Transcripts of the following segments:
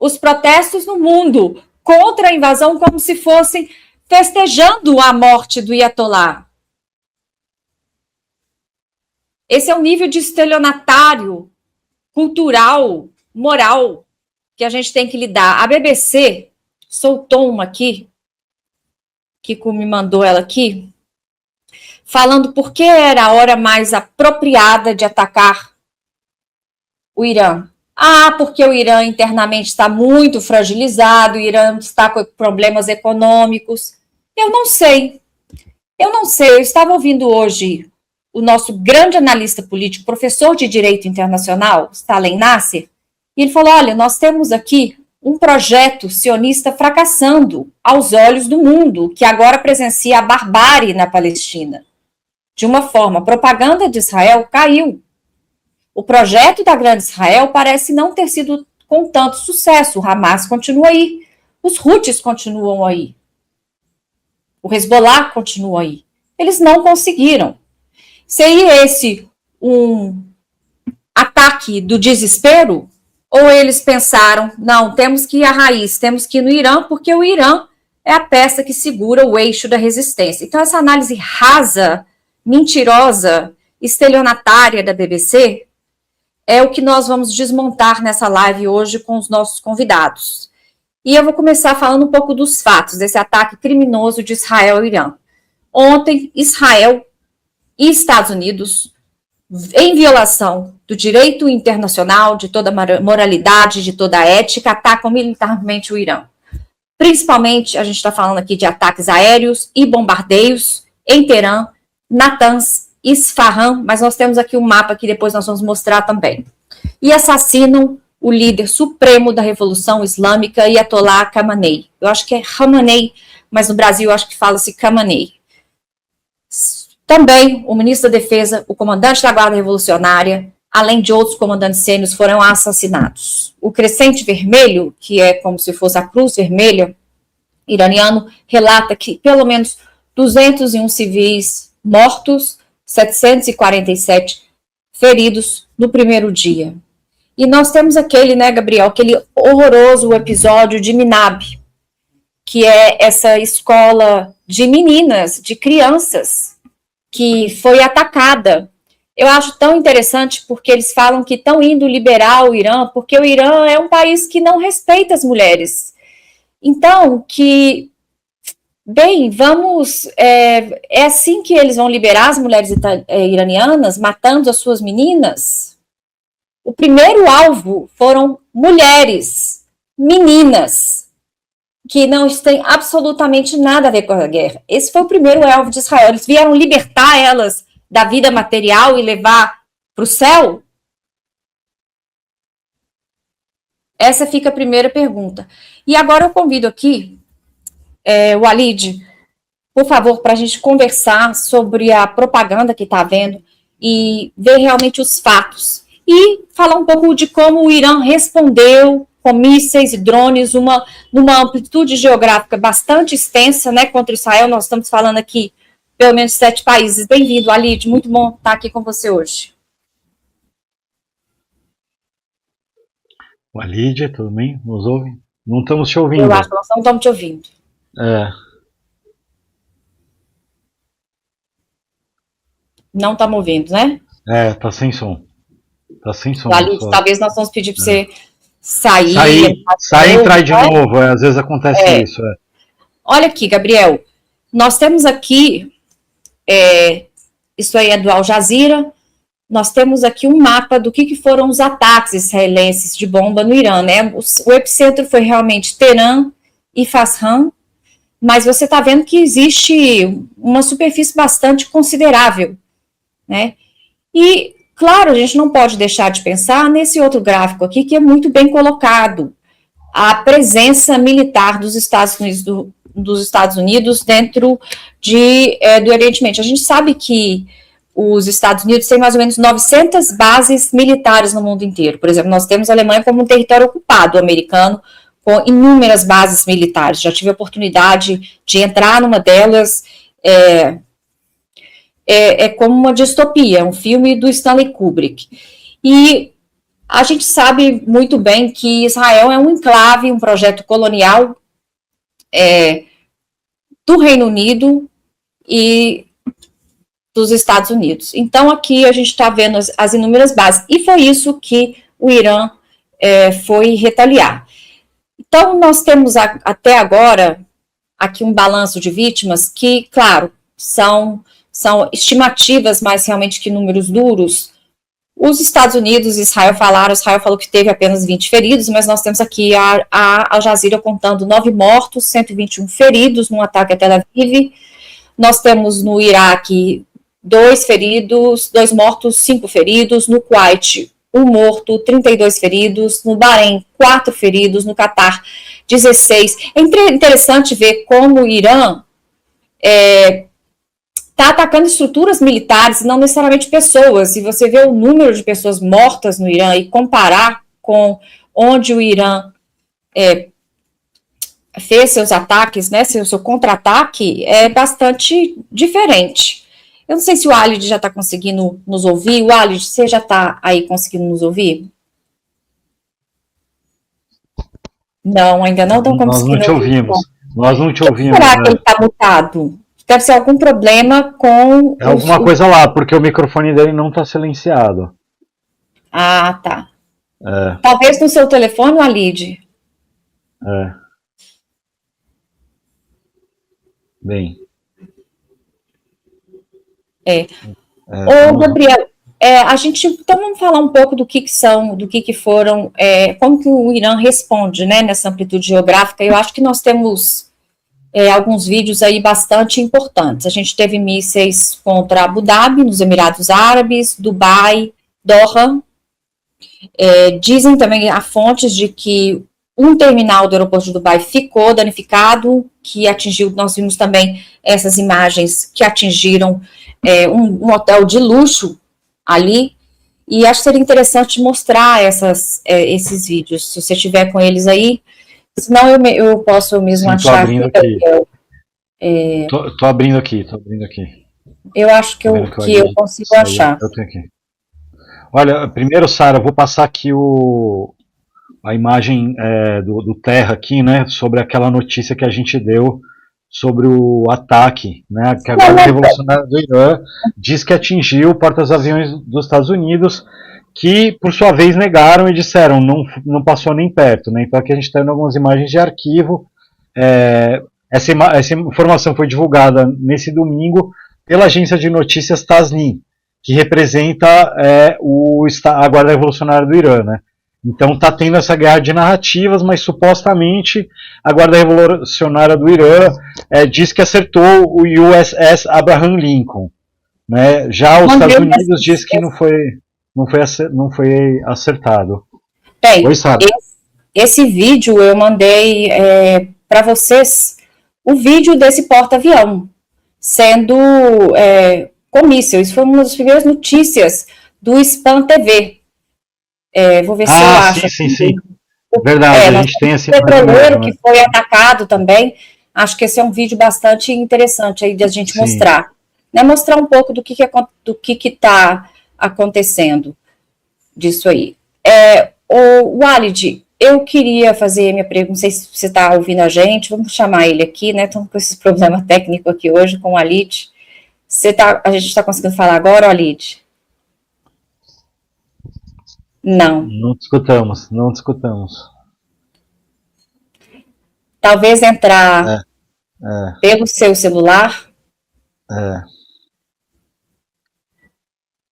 os protestos no mundo contra a invasão como se fossem festejando a morte do Ayatollah. Esse é o nível de estelionatário, cultural, moral, que a gente tem que lidar. A BBC soltou uma aqui, Kiko me mandou ela aqui, falando por que era a hora mais apropriada de atacar o Irã. Porque o Irã internamente está muito fragilizado, o Irã está com problemas econômicos. Eu não sei. Eu estava ouvindo hoje o nosso grande analista político, professor de Direito Internacional, Stalin Nasser, e ele falou, olha, nós temos aqui um projeto sionista fracassando aos olhos do mundo, que agora presencia a barbárie na Palestina. De uma forma, a propaganda de Israel caiu. O projeto da Grande Israel parece não ter sido com tanto sucesso. O Hamas continua aí, os Houthis continuam aí, o Hezbollah continua aí. Eles não conseguiram. Seria esse um ataque do desespero? Ou eles pensaram, não, temos que ir à raiz, temos que ir no Irã, porque o Irã é a peça que segura o eixo da resistência. Então, essa análise rasa, mentirosa, estelionatária da BBC é o que nós vamos desmontar nessa live hoje com os nossos convidados. E eu vou começar falando um pouco dos fatos desse ataque criminoso de Israel ao Irã. Ontem, Israel e Estados Unidos, em violação do direito internacional, de toda a moralidade, de toda a ética, atacam militarmente o Irã. Principalmente, a gente está falando aqui de ataques aéreos e bombardeios em Teherã, Natanz, Isfahan, mas nós temos aqui um mapa que depois nós vamos mostrar também. E assassinam o líder supremo da Revolução Islâmica, Ayatollah Khamenei. Eu acho que é Khamenei, mas no Brasil eu acho que fala-se Khamenei. Também o ministro da Defesa, o comandante da Guarda Revolucionária, além de outros comandantes sêniores, foram assassinados. O Crescente Vermelho, que é como se fosse a Cruz Vermelha iraniano, relata que pelo menos 201 civis mortos, 747 feridos no primeiro dia. E nós temos aquele, né, Gabriel, aquele horroroso episódio de Minab, que é essa escola de meninas, de crianças, que foi atacada. Eu acho tão interessante porque eles falam que estão indo liberar o Irã, porque o Irã é um país que não respeita as mulheres. Então, é assim que eles vão liberar as mulheres iranianas, matando as suas meninas? O primeiro alvo foram mulheres, meninas, que não têm absolutamente nada a ver com a guerra. Esse foi o primeiro alvo de Israel. Eles vieram libertar elas da vida material e levar para o céu? Essa fica a primeira pergunta. E agora eu convido aqui o Walid, por favor, para a gente conversar sobre a propaganda que está havendo e ver realmente os fatos. E falar um pouco de como o Irã respondeu com mísseis e drones, numa amplitude geográfica bastante extensa, né, contra Israel. Nós estamos falando aqui, pelo menos 7 países. Bem-vindo, Walid, muito bom estar aqui com você hoje. Walid, tudo bem? Nos ouve? Não estamos te ouvindo. Eu acho que nós não estamos te ouvindo. Não estamos ouvindo, né? Tá sem som. Tá sem som. Walid, talvez nós vamos pedir para você sair e entrar de novo. Às vezes acontece isso. Olha aqui, Gabriel. Nós temos aqui, isso aí é do Al Jazeera, nós temos aqui um mapa do que foram os ataques israelenses de bomba no Irã, né? O epicentro foi realmente Teherã e Isfahan, mas você está vendo que existe uma superfície bastante considerável, né? E, claro, a gente não pode deixar de pensar nesse outro gráfico aqui, que é muito bem colocado, a presença militar dos Estados Unidos dentro do Oriente Médio. A gente sabe que os Estados Unidos têm mais ou menos 900 bases militares no mundo inteiro. Por exemplo, nós temos a Alemanha como um território ocupado americano, com inúmeras bases militares. Já tive a oportunidade de entrar numa delas. É como uma distopia, um filme do Stanley Kubrick. E A gente sabe muito bem que Israel é um enclave, um projeto colonial do Reino Unido e dos Estados Unidos. Então, aqui a gente está vendo as inúmeras bases. E foi isso que o Irã foi retaliar. Então, nós temos até agora aqui um balanço de vítimas que, claro, são estimativas, mas realmente que números duros. Os Estados Unidos e Israel falou que teve apenas 20 feridos, mas nós temos aqui a Al Jazeera contando 9 mortos, 121 feridos num ataque a Tel Aviv. Nós temos no Iraque 2 feridos, 2 mortos, 5 feridos. No Kuwait, 1 morto, 32 feridos. No Bahrein, 4 feridos. No Catar, 16. É interessante ver como o Irã está atacando estruturas militares, não necessariamente pessoas. Se você vê o número de pessoas mortas no Irã e comparar com onde o Irã fez seus ataques, né, seu contra-ataque, é bastante diferente. Eu não sei se o Alid já está conseguindo nos ouvir. O Alid, você já está aí conseguindo nos ouvir? Não, ainda não estão conseguindo. Nós não te ouvimos. Nós não te ouvimos. Será que ele está mutado? Deve ser algum problema com... alguma coisa lá, porque o microfone dele não está silenciado. Ah, tá. Talvez no seu telefone, Alid. Bem. Ô, Gabriel, então vamos falar um pouco do que foram, como que o Irã responde, né, nessa amplitude geográfica. Eu acho que nós temos alguns vídeos aí bastante importantes. A gente teve mísseis contra Abu Dhabi, nos Emirados Árabes, Dubai, Doha. Dizem também há fontes de que um terminal do aeroporto de Dubai ficou danificado, que atingiu, nós vimos também essas imagens que atingiram um hotel de luxo ali, e acho que seria interessante mostrar esses vídeos, se você tiver com eles aí, senão eu posso mesmo achar... Estou abrindo aqui. Eu acho que eu consigo achar. Eu tenho aqui. Olha, primeiro, Sara, eu vou passar aqui a imagem do Terra aqui, né, sobre aquela notícia que a gente deu sobre o ataque, né, que agora o revolucionário do Irã diz que atingiu portas-aviões dos Estados Unidos, que por sua vez negaram e disseram não passou nem perto, né. Então aqui a gente está vendo algumas imagens de arquivo. Essa informação foi divulgada nesse domingo pela agência de notícias Tasnim, que representa a Guarda Revolucionária do Irã, né. Então está tendo essa guerra de narrativas, mas supostamente a Guarda Revolucionária do Irã diz que acertou o USS Abraham Lincoln, né? Já os Estados Unidos diz que não foi acertado. Bem, esse vídeo eu mandei para vocês, o vídeo desse porta-avião sendo com míssil. Isso foi uma das primeiras notícias do Spam TV. Vou ver se eu acho. Sim. Verdade, a gente tem esse petroleiro que foi atacado também. Acho que esse é um vídeo bastante interessante aí de a gente mostrar. Né? Mostrar um pouco do que está acontecendo disso aí. O Walid, eu queria fazer minha pergunta, não sei se você está ouvindo a gente, vamos chamar ele aqui, né? Estamos com esse problema técnico aqui hoje com o Walid. A gente está conseguindo falar agora, Walid? Não escutamos. Talvez entrar pelo seu celular.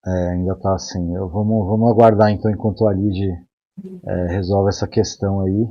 Ainda está assim. Vamos aguardar então enquanto a Lid resolve essa questão aí.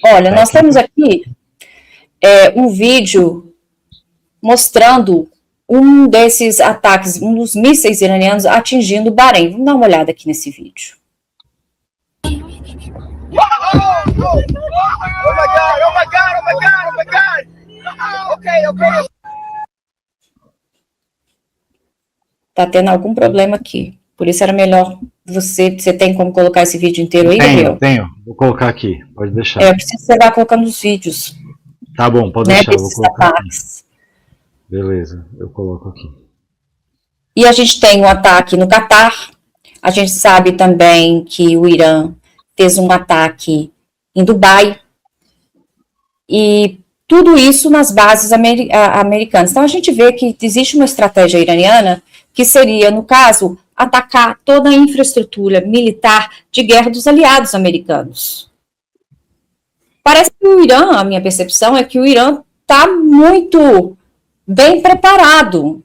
Olha, nós temos aqui um vídeo mostrando um desses ataques, um dos mísseis iranianos atingindo o Bahrein. Vamos dar uma olhada aqui nesse vídeo. Oh my God. Okay. Tá tendo algum problema aqui. Por isso era melhor você tem como colocar esse vídeo inteiro aí, Gabriel? Tenho. Vou colocar aqui. Pode deixar. Eu preciso que você vá colocando os vídeos. Tá bom, pode deixar. Eu vou colocar ataques. Aqui. Beleza, eu coloco aqui. E a gente tem um ataque no Catar, A gente sabe também que o Irã fez um ataque em Dubai, e tudo isso nas bases americanas. Então, a gente vê que existe uma estratégia iraniana que seria, no caso, atacar toda a infraestrutura militar de guerra dos aliados americanos. Parece que o Irã, a minha percepção é que o Irã está muito bem preparado,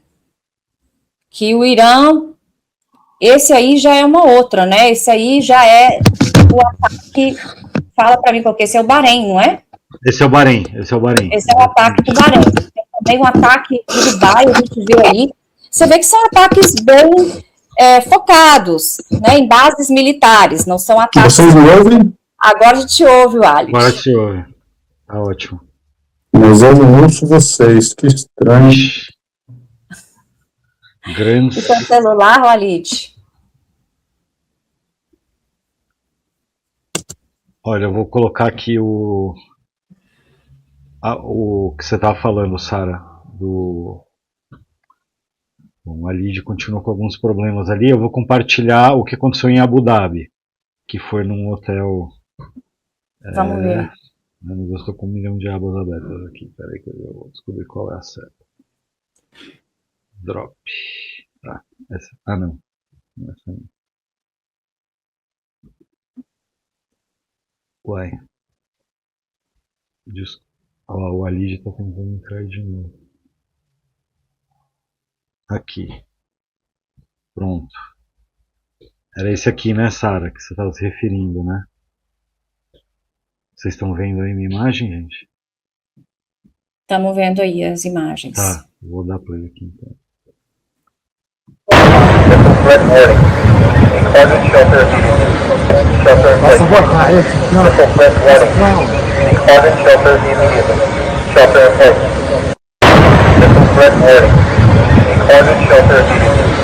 que o Irã, esse aí já é uma outra, né? Esse aí já é o ataque, fala para mim, porque esse é o Bahrein, não é? Esse é o Bahrein. Esse é o ataque do Bahrein. Tem também um ataque do Dubai, a gente viu aí. Você vê que são ataques bem focados, né, em bases militares, não são ataques... Vocês me ouvem? Agora a gente ouve o Alex. Agora te ouve. Tá ótimo. Mas eu não ouço vocês, que estranho. Grandes. E seu celular, Walid? Olha, eu vou colocar aqui o que você estava falando, Sara, do... Bom, a Lid continuou com alguns problemas ali. Eu vou compartilhar o que aconteceu em Abu Dhabi, que foi num hotel... Vamos ver. Meu Deus, estou com 1 milhão de abas abertas aqui. Peraí que eu vou descobrir qual é a certa. Drop. Tá, essa. Ah, não. Essa não. Uai. O Alid está tentando entrar de novo. Aqui. Pronto. Era esse aqui, né, Sara, que você estava se referindo, né? Vocês estão vendo aí minha imagem, gente? Estamos vendo aí as imagens. Tá, vou dar play aqui então. Shelter immediately.